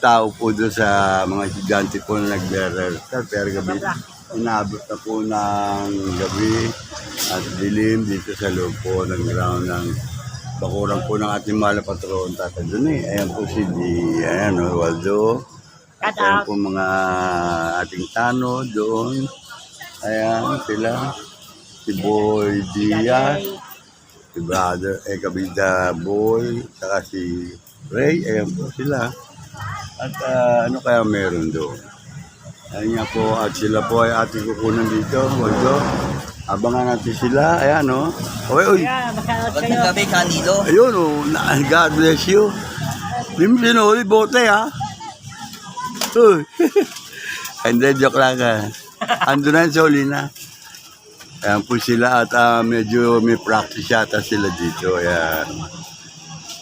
tao po doon sa mga estudyante po na nagre-rehearsal. Pero gabi, inabot na po ng gabi at dilim dito sa loob po ng ground ng bakuran po ng ating mahal na patron, Tata Duni. Ayan po si ayan, Waldo. At ayan po mga ating Tano doon. Ayan sila. Si Boy Diaz, si Brother, Kabida Boy, saka si Ray. Ayan po sila. At ano kaya meron doon? Ayan nga po, at sila po ay ating kukunan dito, Waldo. Abangan natin sila. Ayan, o. Oy. Magandang gabi, Candido. Ayun, o. God bless you. Hindi mo sinuli, bote, ha? Uy. Hindi, joke lang, ha? Ando na yung soli na. Ayan po sila at medyo may practice yata sila dito. Ayan.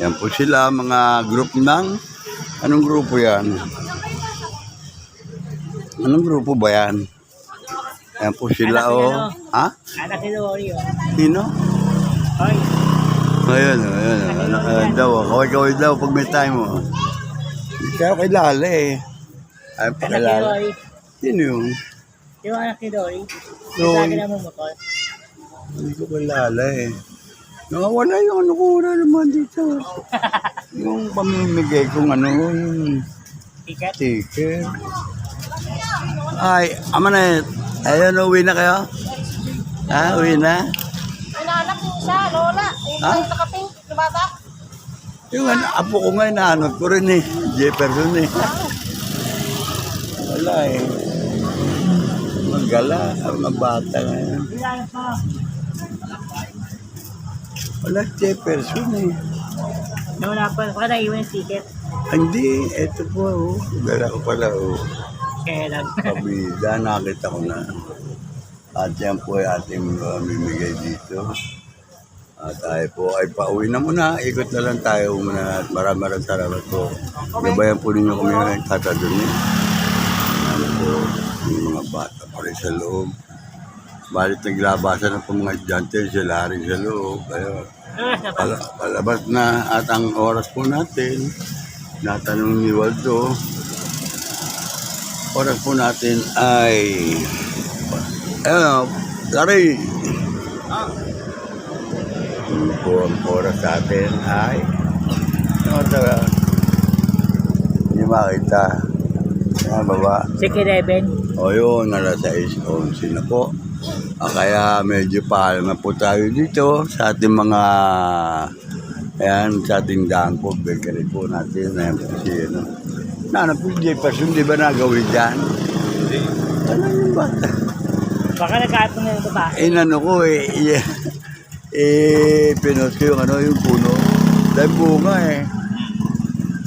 Ayan po sila, mga group ng... Anong grupo yan? Anong grupo ba yan? Ayan po sila, o. Ha? Anak ni Lori, o. Sino? Hoy. Ayun, ayun. Anak daw. Kaway-kaway daw pag may time, o. Hindi kayo kilala, eh. Ay, pakilala. Sino yun? Yung anak ni Lori. Lori. Lagi na mo motor. Hindi ko kilala, eh. Nakawala yung ano ko na naman dito. Yung pamimigay kong ano, yung Ticket? ticket. Ay, Amanet. Ayun, uwi na kayo? Ha, uwi na? Inanak yung isa, Lola. Ha? Yung nakapink, lumata. Yung apo ko nga, inaanap ko rin eh. Jefferson eh. Wala eh. Magala. Ang bata ngayon. Wala Jefferson eh. Nawala pa. Baka naiwan yung ticket. Hindi, eto po. Dala ko pala. Kaya lang. Kabida, nakita ko na. At yan po ay ating mamimigay dito. At tayo po ay pauwi na muna. Ikot na lang tayo muna. At maraming salamat po. Gabayan po ninyo kami ng Tata Duni. Ano po, yung mga bata pa rin sa loob. Balit naglabasan na po mga estudyante, sila rin sa loob. Ayun. Palabas na at ang oras po natin. Natanong ni Waldo. Oras po natin ay Larry. Po ang oras natin ay hindi makita. Yan baba. 6-11. O yun, alas 6:11 na po. Kaya medyo paalam na po tayo dito sa ating mga ayan, sa ating daan po. Bakery po natin. Ayan po si ano. Nanap po Jefferson, di ba nagawin dyan? Ano yung bata? Baka nagkaatong na ito ba? Inano ko pinost ko yung ano, yung puno. Dahil bunga eh.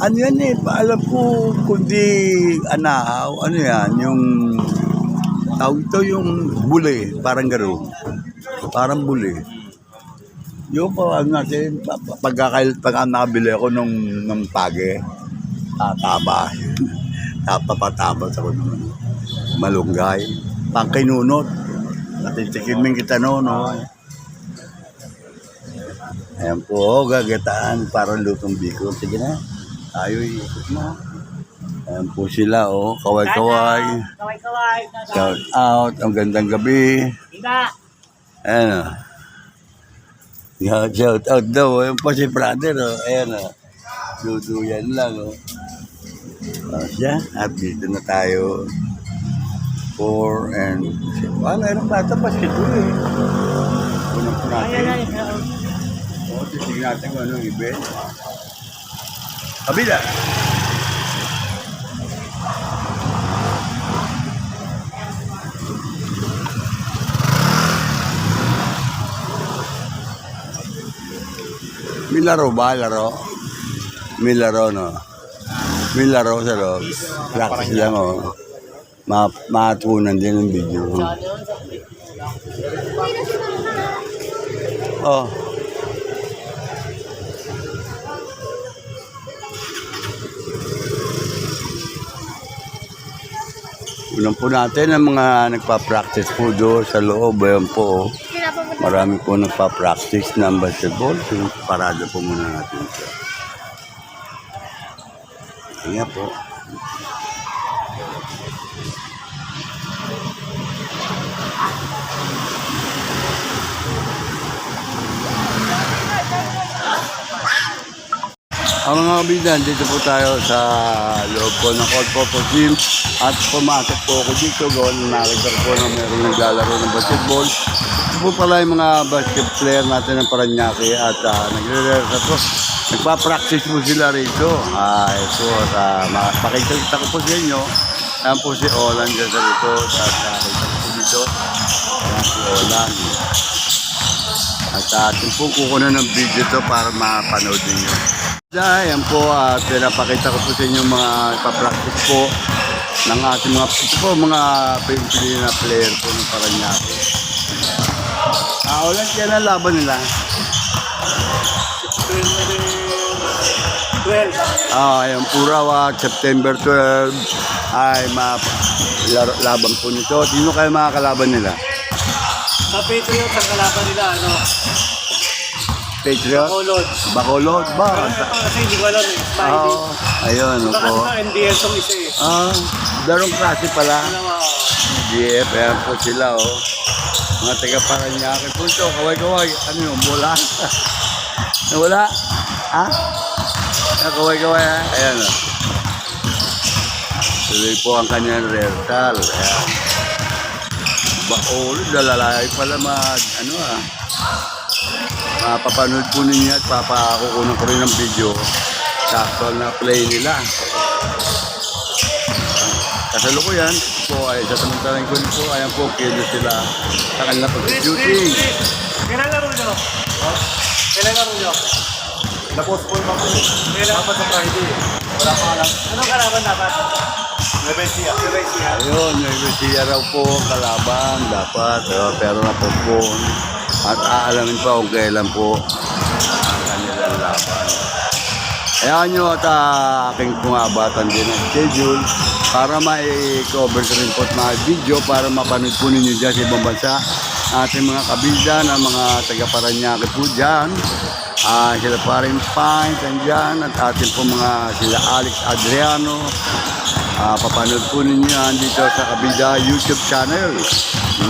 Ano yan eh, paalam ko kundi anahaw, ano yan, yung tawag ito yung buli, parang gano'n. Parang buli. Yung pag natin, pag nakabili ako nung page, taba. Papatabas ako naman. Malunggay. Pangkinunot. Natitikimin kita no. Ayan po, gagataan para lutong biko. Sige na. Tayo ikot na. Ayan po sila, kaway-kaway. Kaway-kaway. Shout out. Ang gandang gabi. Iba. Ayan shout out daw. Ayan po si brother. Ayan duduyan lang. Siya. At dito na tayo. 4 and 6. Mayroong bata basketball eh. Unang po natin. Titignan natin kung anong event. Kabila. May laro ba? Laro? May laro, no? May laro sa loob. Practice lang, matunan din ang video. Unang po natin ang mga nagpa-practice po doon sa loob. Ayan po. Marami po nagpa-practice ng basketball. So, parada po muna natin siya. Ayan po. mga bidan, dito po tayo sa loob po ng Old Popo Gym at pumasok po ako dito gawa ng nakita ko po na mayroong naglalaro ng basketball. Ito po pala yung mga basket player natin ng Paranaque at nagre-rehearsa po. Nagpa-practice po sila rito. Ito, pakikita ko po sa inyo. Ayan po si Olan dyan sa rito. At nakita ko po dito. Ayan si Olan. At atin po kukunan ng video to para mapanood ninyo. Ayan po, pinapakita ko po sa inyo mga ipapractice po ng ating mga ito po, mga Pilipino na player po ng Paranaque. Ulan, kaya na laban nila. 12. Ayan po raw, September 12 ay laban po nito. Sino kayo mga kalaban nila? Sa Patriots, ang kalaban nila, ano? Patriot? Bacolod. Bacolod ba? Kasi hindi ko alam eh. Spidey. Ayun, Baka po. sa NDL tong isa eh. Darong klase pala. Dalawa. GF, ayan po sila, oh. Mga taga Paranaque po ito. Kaway-kaway. Ano yun? Wala? Wala? Ha? Kaway-kaway, ha? Ayan, oh. Tuloy po ang kanyang rehearsal. Ayan. Bacolod, dalalay pala papanood po ninyo at papakukunan ko rin ng video sa actual na play nila. Kasalukuyan po ay sa samantalang ko po, ayan po, kilo sila sa kanila pag-shooting. Kailan laro nyo? Kailan laro nyo? Na-postpone pa po. Kailan? Dapat sa Friday. Wala pa alam. Anong kalaban dapat? Nevesia. Ayun, yung Lucia raw po kalaban dapat, pero na-postpone. At aalamin pa kung kailan po ang kanilang laban. Ayan nyo at aking pumabatan din ang schedule para ma-cover ko rin po at mga video para mapanood po ninyo dyan sa ibang bansa. Ating mga kabilda na mga taga-Paranaque po dyan. Sila pa rin Pines andyan at ating po mga sila Alex Adriano. Papanood po ninyo yan dito sa kabilda YouTube channel.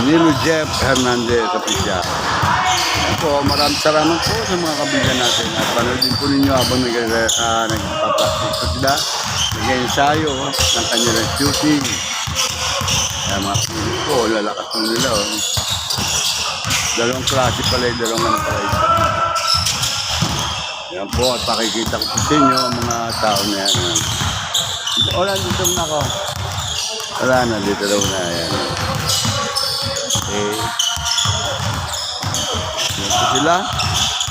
Nilo Jeff Hernandez Kapidya. Ayan po, maraming salamat po sa mga kabilda natin. At panoodin po ninyo habang nagpapractice po sila. Nag-ensayo ng kanilang shooting. Kaya mga pili po, lalakas po nila. Dalawang klase pala yung dalawang pala ito. Ayan po, at pakikita ko po sa inyo ang mga tao na yan. Wala, dito na ako. Wala na, dito daw na. Ayan. Okay. Yan po sila.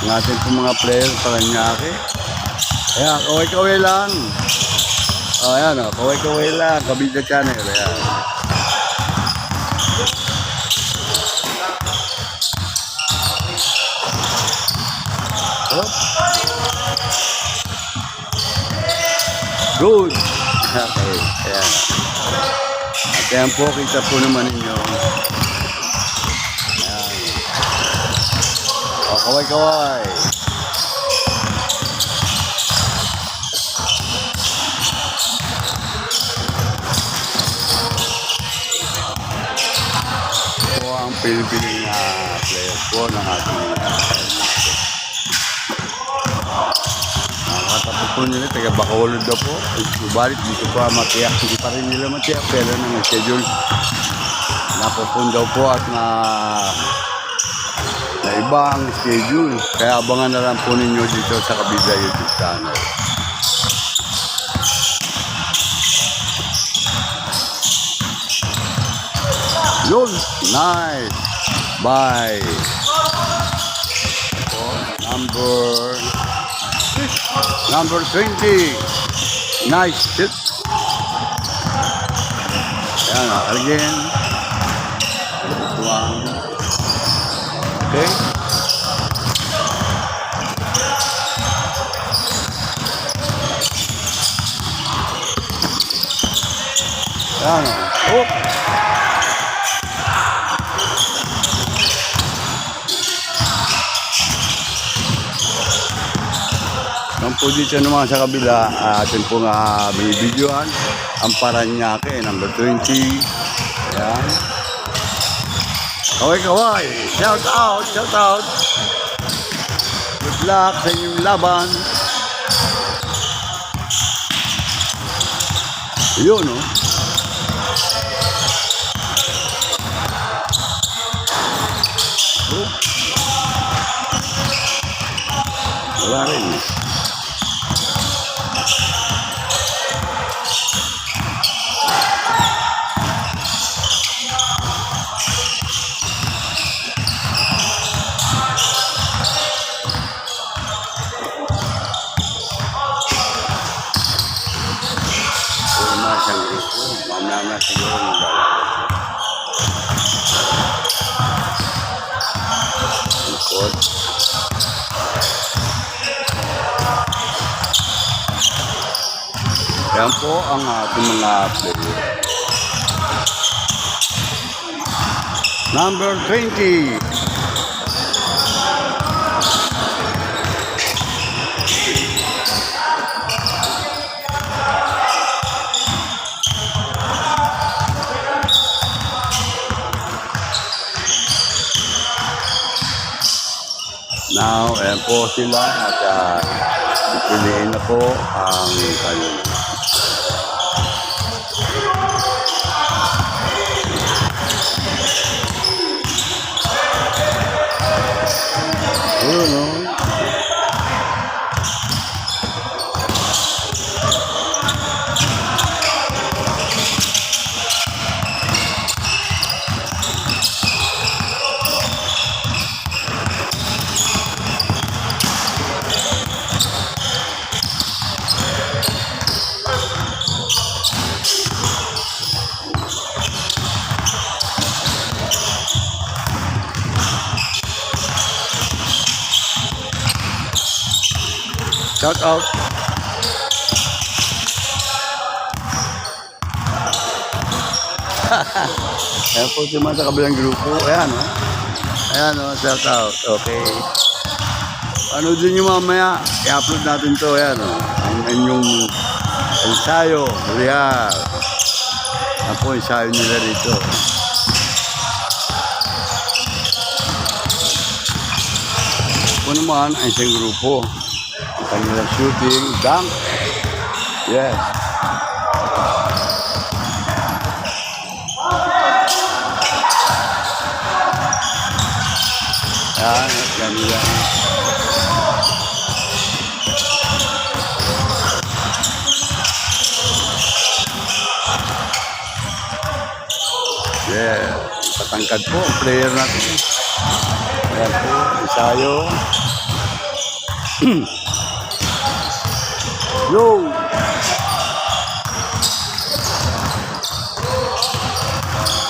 Ang ating po mga player, Paranaque. Ayan, kaway-kaway lang. Ayan, kaway-kaway lang. Kabida channel. Ayan. Oh. Good. Okay. Ayan. At ayan po, kita po naman ninyo. Ayan. Kaway-kaway. Po ang Pilipining player po ng ating nakatapos po nila, taga Bacolod daw po. Subalit dito pa matiyak, hindi pa rin nila matiyak pero nang schedule napapun daw po at na iba ang schedule. Kaya abangan na lang po ninyo dito sa Kabida YouTube channel. Yun, nice. Bye. Number 20. Nice hit. Ayan, again. One. Okay. Ayan. Oh. Ang po dito naman sa kabila, atin po nga binibidyoan ang Paranaque, number 20. Ayan. Kaway-kaway. Shout out, shout out. Good luck sa inyong laban. Yun, no? Wala rin. Wala siyang grupo. Mamaya siguro maglalaro. Ikot. Yan po ang ating mga player. Number 20. Now, ayan po sila at pipiliin na po ang kanila. Yun, no? Shout out. Ayan po si mga sa kabilang grupo. Ayan, o. Ayan, o. Shout out. Okay. Ano din nyo mamaya? I-upload natin to. Ayan, o. Ang inyong ensayo. Real. Ayan po, ensayo nila dito. Ito naman, ang isang grupo. Ang kanilang shooting, dunk. Yes. Yan, kanila. Yeah. Patangkad po ang player natin. Ayan po, ensayo. Yo!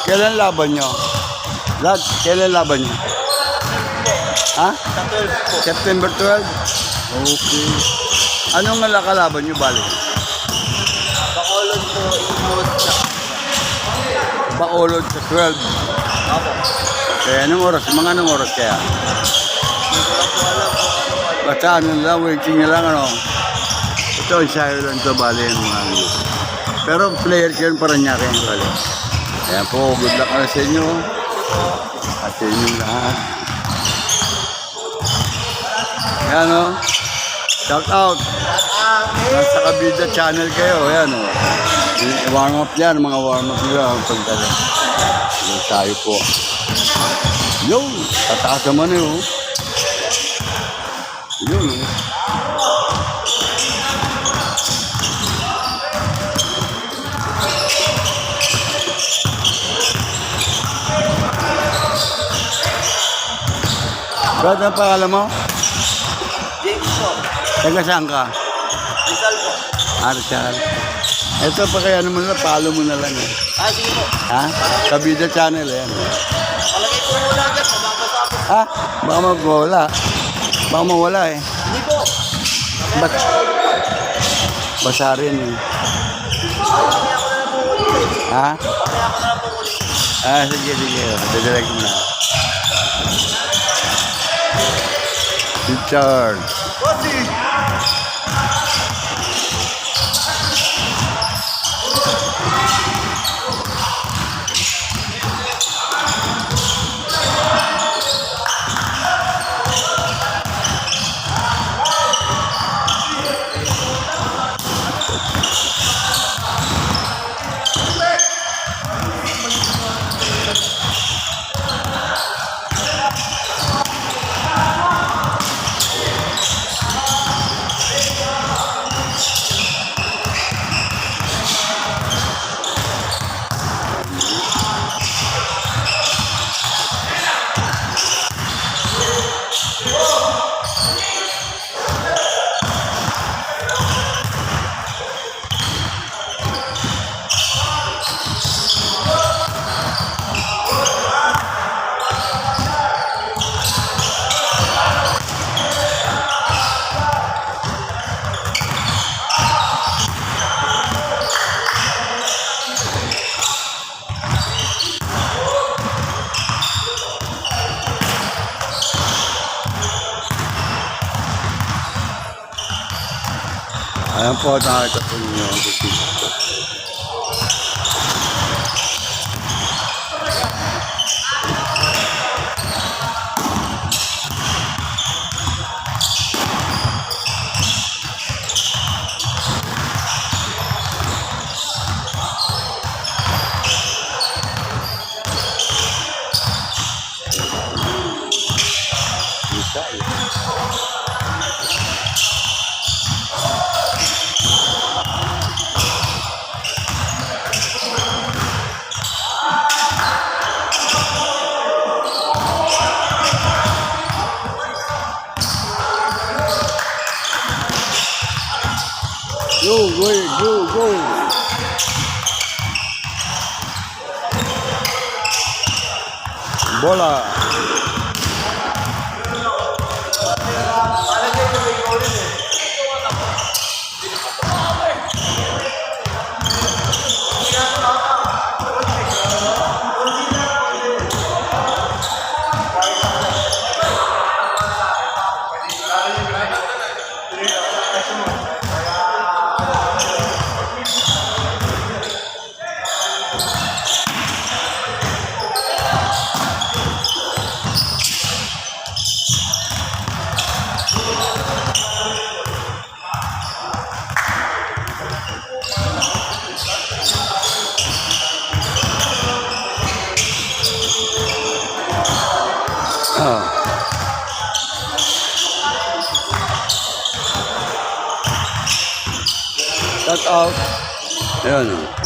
Kailan laban nyo? Lad, kailan laban nyo? Ha? September 12? Okay. Anong kalaban nyo, bali? Bacolod po, imod sa... Bacolod sa 12. Apo. Kaya anong oras? Mga anong oras kaya? Basta ano lang, waiting nyo lang, ano? Ito, ensayo lang ito, bali yung mga ano. Pero player ko yun, parang niya kayo, bali. Kaya po, good luck na sa inyo. At sa inyong lahat. Ayan, o. Shout out. Nasa Kabida channel kayo, ayan, o. Warm up yan, mga warm up nila. Pagdala. Ensayo po. Yo! Tataas naman eh, o. Yun, o. Ba't ang pangalan mo? James po. Taga saan ka? Rizal po. Archal. Ito pa kaya naman na, follow mo na lang. Eh. Sige po. Ha? Kabida channel, yan. Palagay po muna dyan, mababasa po. Ha? Baka mawala. Baka mawala eh. Hindi po. Ba't? Basa rin eh. Mamaya ko na lang po ulit. Ha? Mamaya ko na lang po ulit. Ah, sige, sige. Dadirect mo na. Richard. Bossy! Ayan po, nakita po ninyo. Go. Bola. Cut out. Ayan o. Oh.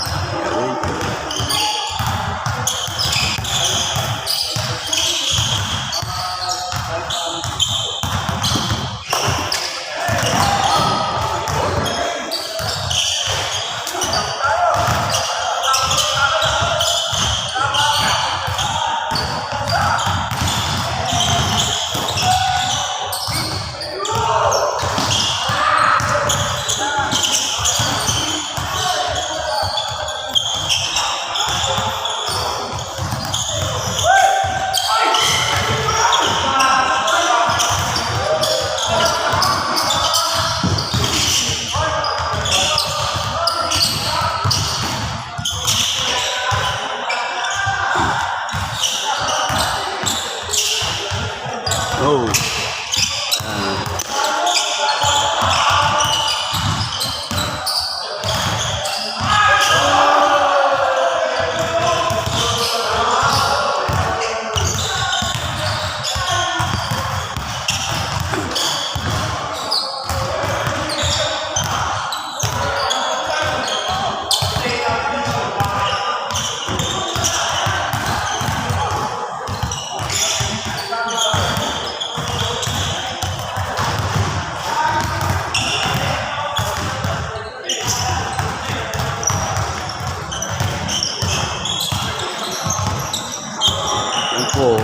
Yan po.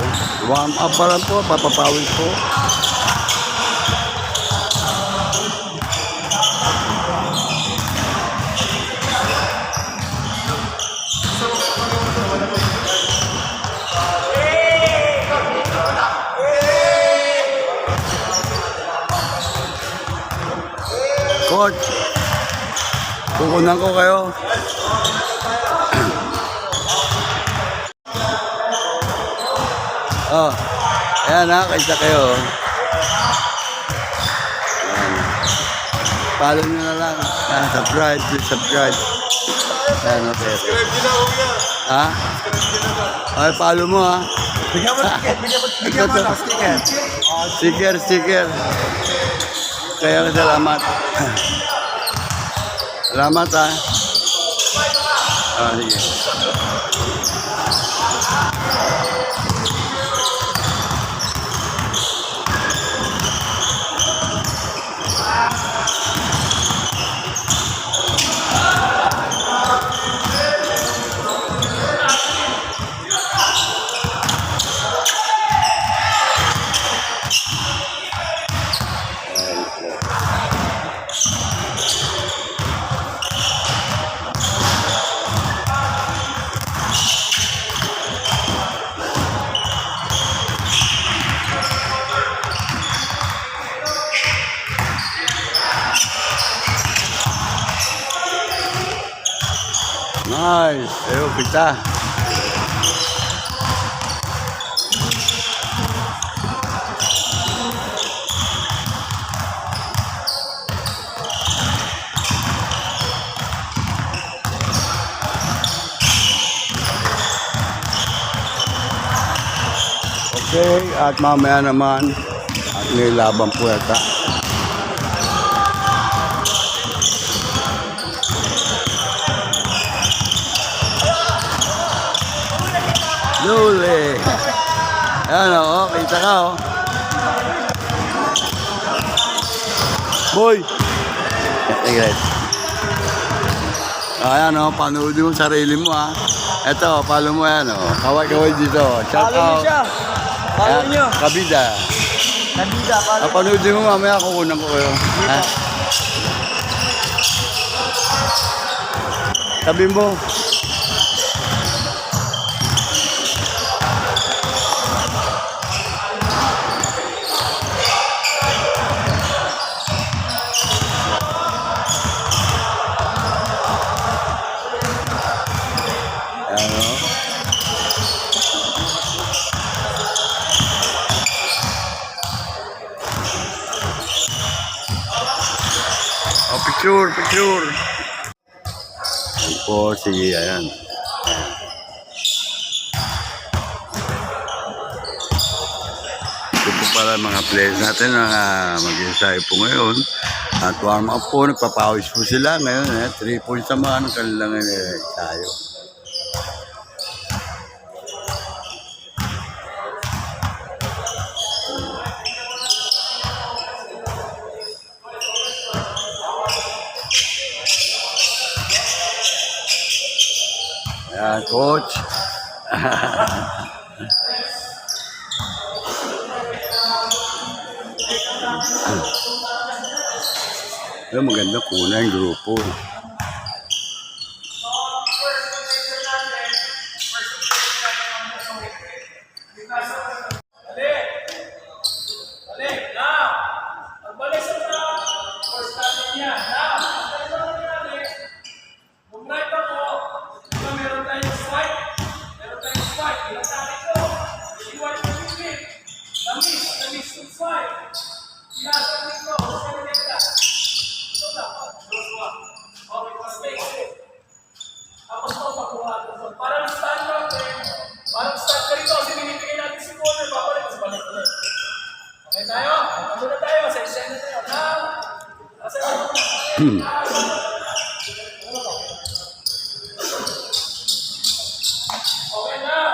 Warm up pa lang po. Papapawin po. Coach, kukunan ko kayo. Oh, ayan ha, kaisa kayo. Ayan. Follow nyo na lang. Subscribe, please subscribe. Ayan, okay. Ha? Okay, follow mo ha. Bigyan mo ng sticker. Sticker. Kaya salamat. Salamat ha. Ah, sige. Nice. Ayun, kita. Okay, at mamaya naman, at may laban po yata. Luli! Ayan o, kita ka o. Boy! Tigret. Ayan o, panoodin mo sarili mo ha. Eto, follow mo yan o. Kaway-kaway dito. Shout Follow niyo out. siya. Follow Ayan, niyo. Kabida. Nabida, follow. Panoodin mo mamaya, kukunan ko kayo. Ha? Sabi mo. Ayan o. Oh, picture, picture. Ayan po, sige, ayan. Ito po pala mga players natin na mag-ensayo po ngayon. At warm up po, nagpapawis po sila ngayon. 3 points naman ang kanilang ensayo. Ayan, coach. Ayan, maganda kuna yung grupo. Parang start ka rito kasi binibigay natin si corner, babalik, tapos balik ulit. Okay tayo? Ano na tayo? Sa extend na tayo. Okay na.